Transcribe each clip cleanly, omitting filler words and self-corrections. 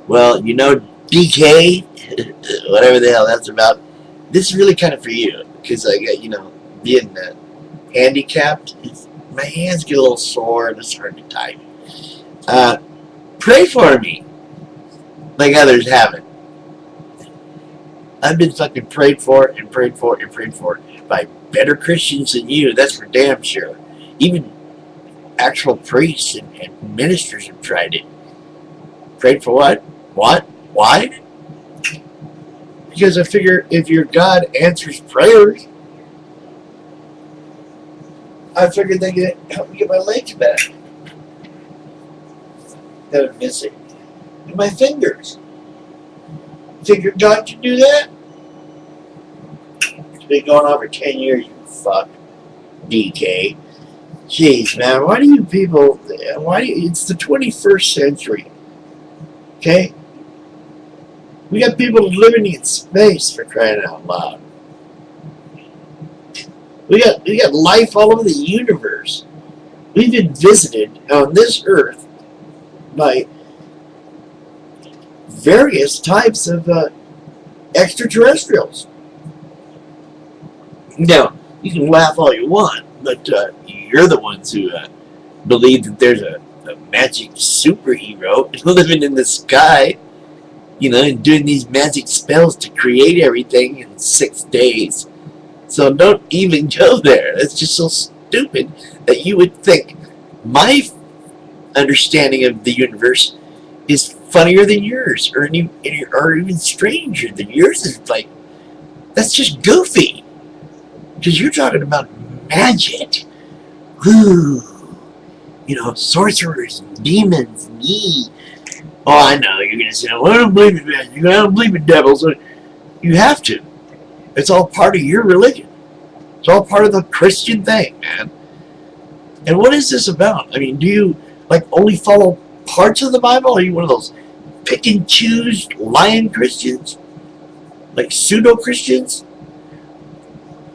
Well, you know, DK, whatever the hell that's about, this is really kind of for you. Because I got, being handicapped, my hands get a little sore and it's hard to type. Pray for me, like others haven't. I've been fucking prayed for and prayed for and prayed for by better Christians than you. That's for damn sure. Even actual priests and ministers have tried it. Prayed for what? What? Why? Because I figure if your God answers prayers, I figured they could help me get my legs back that I'm missing. And my fingers. Figure God can do that? It's been going on for 10 years, you fuck. DK. Jeez, man, why do you people, it's the 21st century. Okay? We got people living in space, for crying out loud. We got life all over the universe. We've been visited on this earth by various types of extraterrestrials. Now, you can laugh all you want, but you're the ones who believe that there's a magic superhero living in the sky, and doing these magic spells to create everything in 6 days. So don't even go there. That's just so stupid that you would think my understanding of the universe is funnier than yours, or even stranger than yours. Is like, that's just goofy. Because you're talking about magic. Ooh, sorcerers, demons, Oh, I know, you're going to say, well, I don't believe in magic, I don't believe in devils. You have to. It's all part of your religion. It's all part of the Christian thing, man. And what is this about? I mean, do you, only follow parts of the Bible? Or are you one of those pick and choose lying Christians? Like pseudo-Christians?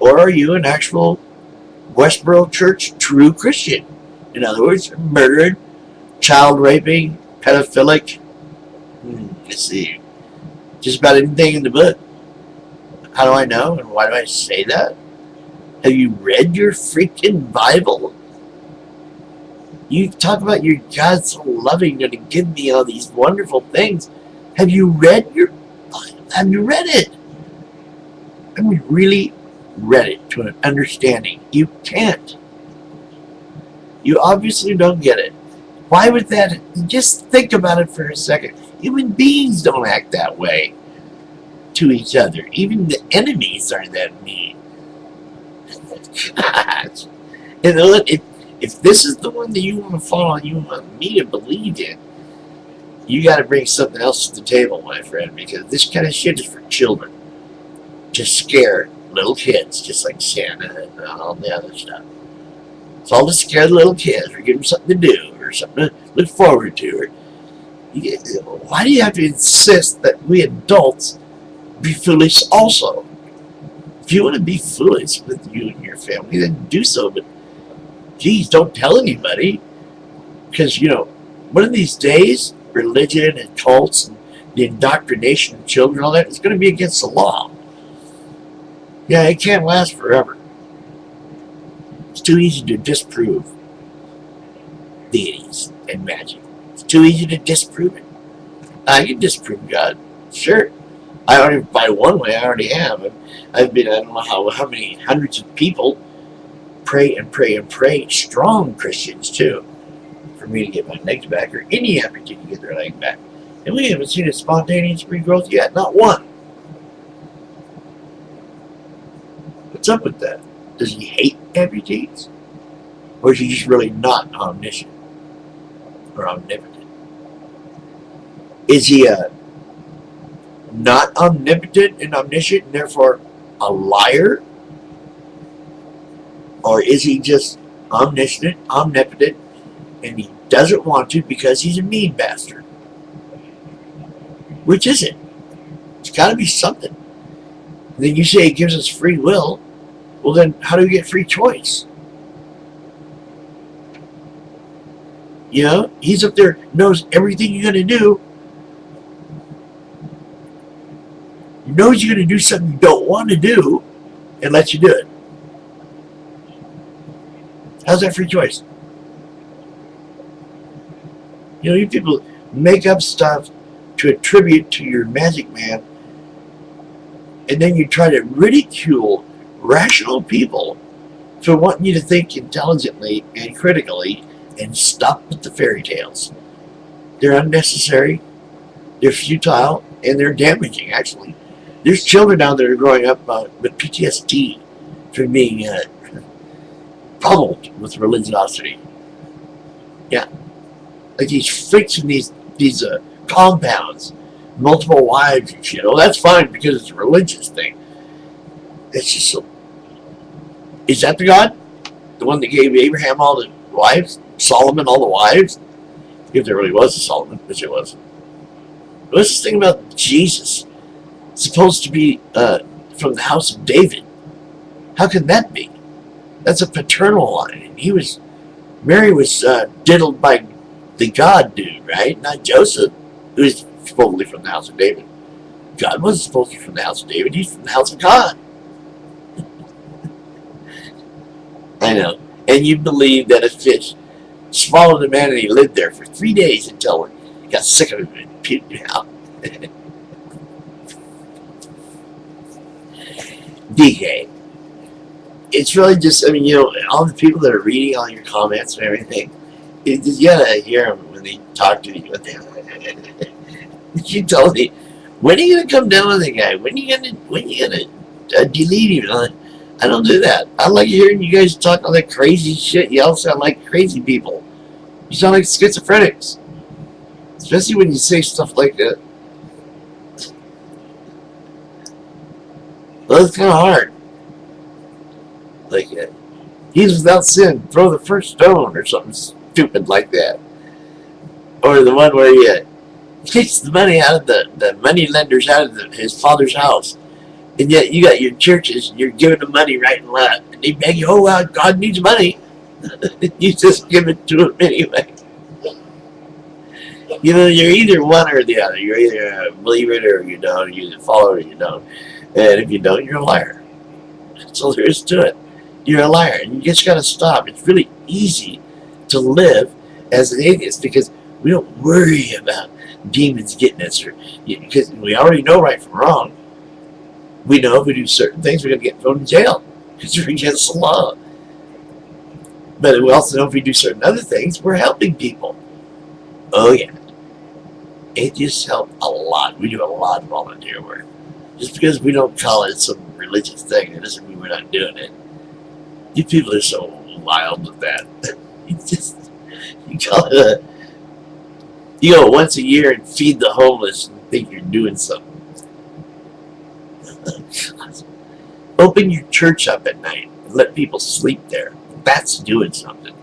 Or are you an actual Westboro Church true Christian? In other words, murdered, child raping, pedophilic, let's see, just about anything in the book. How do I know, and why do I say that? Have you read your freaking Bible? You talk about your God so loving, going to give me all these wonderful things. Have you read your Bible? Have you read it? Have you really read it to an understanding? You can't. You obviously don't get it. Why would that? Just think about it for a second. Human beings don't act that way to each other. Even the enemies aren't that mean. God. If this is the one that you want to follow and you want me to believe in, you got to bring something else to the table, my friend, because this kind of shit is for children. To scare little kids, just like Santa and all the other stuff. It's all to scare the little kids, or give them something to do, or something to look forward to. Why do you have to insist that we adults be foolish also? If you want to be foolish with you and your family, then do so, but geez, don't tell anybody. Because, one of these days, religion and cults and the indoctrination of children, all that, is going to be against the law. Yeah, it can't last forever. It's too easy to disprove deities and magic. It's too easy to disprove it. I can disprove God. Sure. I already, by one way, I already have. I've been, I don't know how many hundreds of people pray and pray and pray, strong Christians too, for me to get my legs back, or any amputee to get their leg back. And we haven't seen a spontaneous regrowth yet, not one. What's up with that? Does he hate amputees? Or is he just really not omniscient or omnipotent? Is he not omnipotent and omniscient and therefore a liar? Or is he just omniscient, omnipotent, and he doesn't want to because he's a mean bastard? Which is it? It's got to be something. And then you say he gives us free will. Well, then how do we get free choice? He's up there, knows everything you're going to do. knows you're going to do something you don't want to do and lets you do it. How's that free choice? You people make up stuff to attribute to your magic man, and then you try to ridicule rational people for wanting you to think intelligently and critically and stop with the fairy tales. They're unnecessary, they're futile, and they're damaging, actually. There's children out there growing up with PTSD from being pummeled with religiosity. Yeah. Like these freaks in these compounds, multiple wives and shit. Oh, that's fine because it's a religious thing. It's just so. Is that the God? The one that gave Abraham all the wives? Solomon all the wives? If there really was a Solomon, which it was. What's this thing about Jesus? Supposed to be from the house of David. How can that be? That's a paternal line. Mary was diddled by the God dude, right? Not Joseph, who is supposedly from the house of David. God wasn't supposed to be from the house of David. He's from the house of God. I know. And you believe that a fish swallowed a man and he lived there for 3 days until he got sick of him and puked him out. DK. It's really just, all the people that are reading all your comments and everything, you gotta hear them when they talk to you. You told me, when are you gonna come down with the guy? When are you gonna delete him? I don't do that. I like hearing you guys talk all that crazy shit. You all sound like crazy people. You sound like schizophrenics. Especially when you say stuff like that. Well, it's kind of hard. Like, he's without sin, throw the first stone, or something stupid like that. Or the one where he takes the money out of the money lenders out of his father's house. And yet you got your churches, and you're giving them money right and left. And they beg you, oh, well, God needs money. You just give it to him anyway. You're either one or the other. You're either a believer or you don't. You either follow or you don't. And if you don't, you're a liar. That's all there is to it. You're a liar. And you just got to stop. It's really easy to live as an atheist because we don't worry about demons getting us. Because we already know right from wrong. We know if we do certain things, we're going to get thrown in jail because we're against the law. But we also know if we do certain other things, we're helping people. Oh, yeah. Atheists help a lot. We do a lot of volunteer work. Just because we don't call it some religious thing, it doesn't mean we're not doing it. You people are so wild with that. You call it you go once a year and feed the homeless and think you're doing something. Open your church up at night and let people sleep there. That's doing something.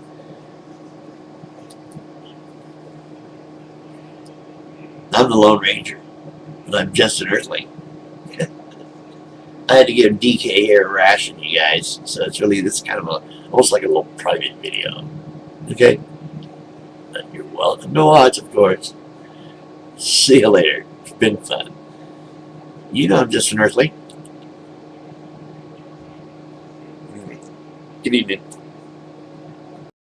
I'm the Lone Ranger, but I'm just an earthling. I had to give DK here a ration, you guys, so it's really this kind of almost like a little private video. Okay? You're welcome to watch, of course. See you later. It's been fun. I'm just an earthling. Good evening.